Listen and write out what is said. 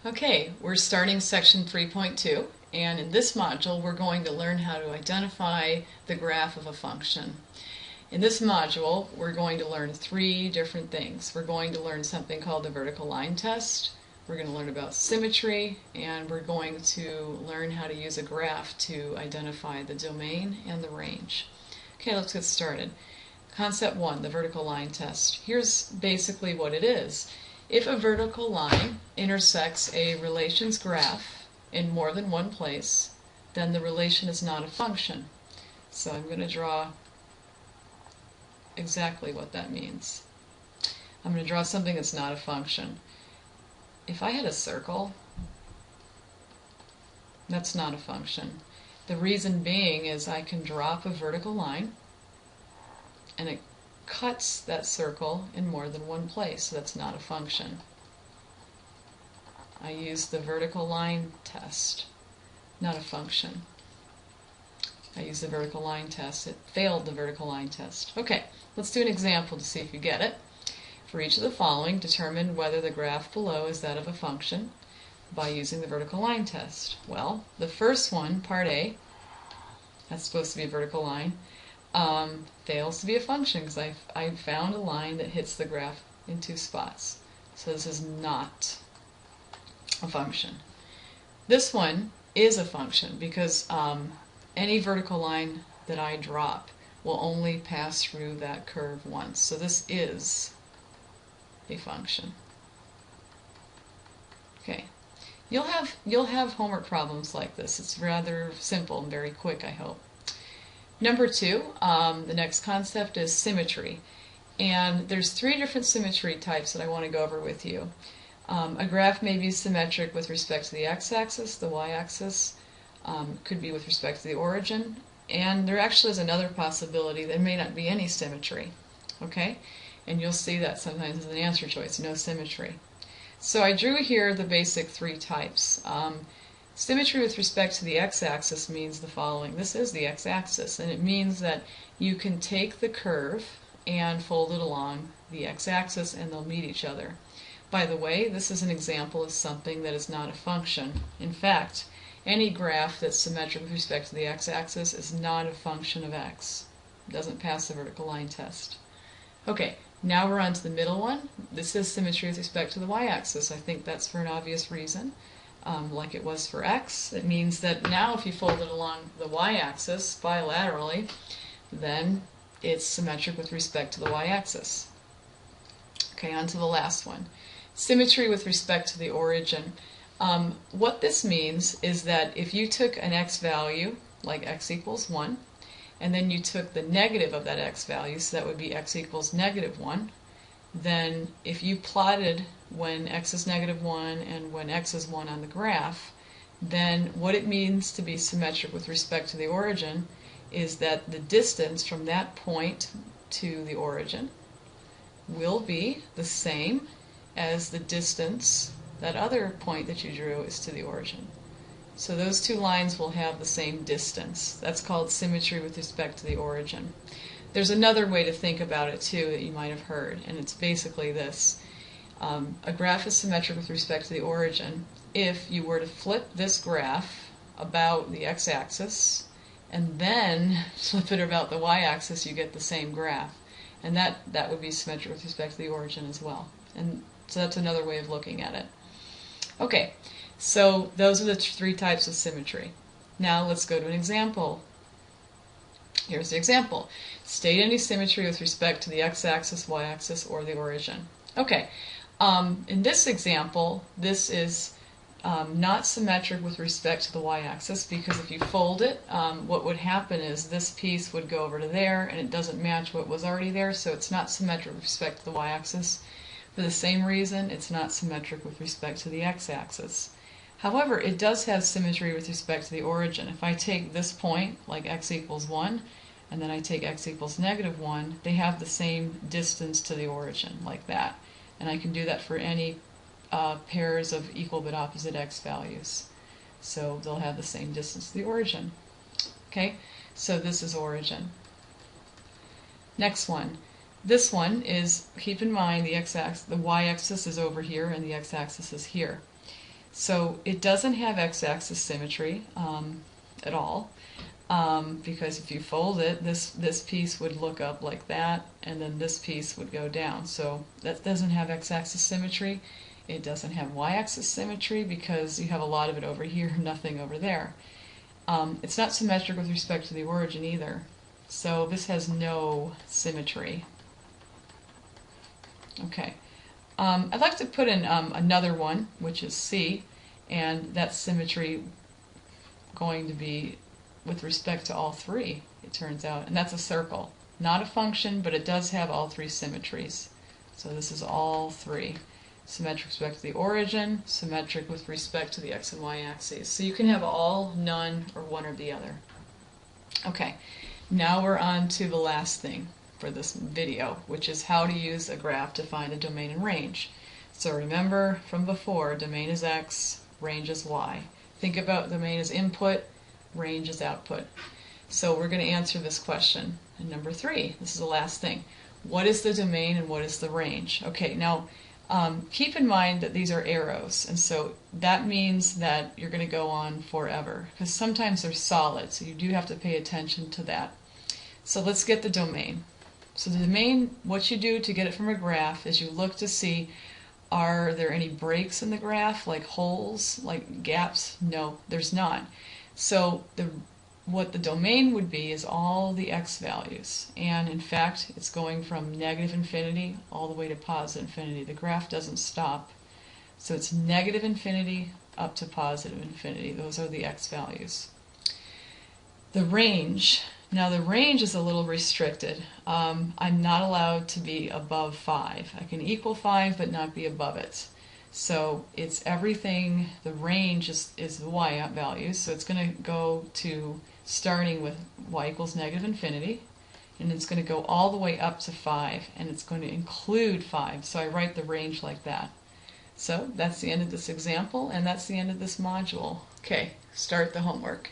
Okay, we're starting section 3.2, and in this module we're going to learn how to identify the graph of a function. In this module we're going to learn three different things. We're going to learn something called the vertical line test, we're going to learn about symmetry, and we're going to learn how to use a graph to identify the domain and the range. Okay, let's get started. Concept 1, the vertical line test. Here's basically what it is. If a vertical line intersects a relation's graph in more than one place, then the relation is not a function. So I'm going to draw exactly what that means. I'm going to draw something that's not a function. If I had a circle, that's not a function. The reason being is I can drop a vertical line and it cuts that circle in more than one place, so that's not a function. I use the vertical line test, not a function. I use the vertical line test. It failed the vertical line test. Okay, let's do an example to see if you get it. For each of the following, determine whether the graph below is that of a function by using the vertical line test. Well, the first one, part A, that's supposed to be a vertical line, fails to be a function because I found a line that hits the graph in two spots. So this is not a function. This one is a function because any vertical line that I drop will only pass through that curve once. So this is a function. Okay. You'll have homework problems like this. It's rather simple and very quick, I hope. Number 2, the next concept is symmetry. And there's three different symmetry types that I want to go over with you. A graph may be symmetric with respect to the x-axis, the y-axis, could be with respect to the origin, and there actually is another possibility there may not be any symmetry. Okay? And you'll see that sometimes as an answer choice, no symmetry. So I drew here the basic three types. Symmetry with respect to the x-axis means the following. This is the x-axis, and it means that you can take the curve and fold it along the x-axis and they'll meet each other. By the way, this is an example of something that is not a function. In fact, any graph that's symmetric with respect to the x-axis is not a function of x. It doesn't pass the vertical line test. Okay, now we're on to the middle one. This is symmetry with respect to the y-axis. I think that's for an obvious reason. Like it was for x. It means that now if you fold it along the y-axis bilaterally, then it's symmetric with respect to the y-axis. Okay, on to the last one. Symmetry with respect to the origin. What this means is that if you took an x value, like x equals 1, and then you took the negative of that x value, so that would be x equals negative 1, then if you plotted when x is negative 1 and when x is 1 on the graph, then what it means to be symmetric with respect to the origin is that the distance from that point to the origin will be the same as the distance that other point that you drew is to the origin. So those two lines will have the same distance. That's called symmetry with respect to the origin. There's another way to think about it too that you might have heard, and it's basically this. A graph is symmetric with respect to the origin if you were to flip this graph about the x-axis and then flip it about the y-axis, you get the same graph. And that would be symmetric with respect to the origin as well. And so that's another way of looking at it. Okay, so those are the three types of symmetry. Now let's go to an example. Here's the example. State any symmetry with respect to the x-axis, y-axis, or the origin. Okay, in this example, this is not symmetric with respect to the y-axis because if you fold it, what would happen is this piece would go over to there and it doesn't match what was already there, so it's not symmetric with respect to the y-axis. For the same reason, it's not symmetric with respect to the x-axis. However, it does have symmetry with respect to the origin. If I take this point, like x equals 1, and then I take x equals negative 1, they have the same distance to the origin, like that. And I can do that for any pairs of equal but opposite x values. So they'll have the same distance to the origin. Okay, so this is origin. Next one. This one is, keep in mind the y-axis is over here and the x-axis is here. So it doesn't have x-axis symmetry at all, because if you fold it, this piece would look up like that, and then this piece would go down. So that doesn't have x-axis symmetry. It doesn't have y-axis symmetry because you have a lot of it over here, nothing over there. It's not symmetric with respect to the origin either. So this has no symmetry. Okay. I'd like to put in another one, which is C, and that's symmetry going to be with respect to all three, it turns out. And that's a circle. Not a function, but it does have all three symmetries. So this is all three. Symmetric with respect to the origin, symmetric with respect to the x and y axes. So you can have all, none, or one or the other. Okay, now we're on to the last thing for this video, which is how to use a graph to find a domain and range. So remember from before, domain is x, range is y. Think about domain as input, range is output. So we're going to answer this question. And number 3, this is the last thing. What is the domain and what is the range? Okay, now keep in mind that these are arrows, and so that means that you're going to go on forever, because sometimes they're solid, so you do have to pay attention to that. So let's get the domain. So the domain, what you do to get it from a graph is you look to see, are there any breaks in the graph, like holes, like gaps? No, there's not. So what the domain would be is all the x values, and in fact it's going from negative infinity all the way to positive infinity. The graph doesn't stop, so it's negative infinity up to positive infinity. Those are the x values. The range, now the range is a little restricted. I'm not allowed to be above 5. I can equal 5 but not be above it. So it's everything, the range is the y values, so it's going to go to starting with y equals negative infinity, and it's going to go all the way up to 5, and it's going to include 5, so I write the range like that. So that's the end of this example, and that's the end of this module. Okay, start the homework.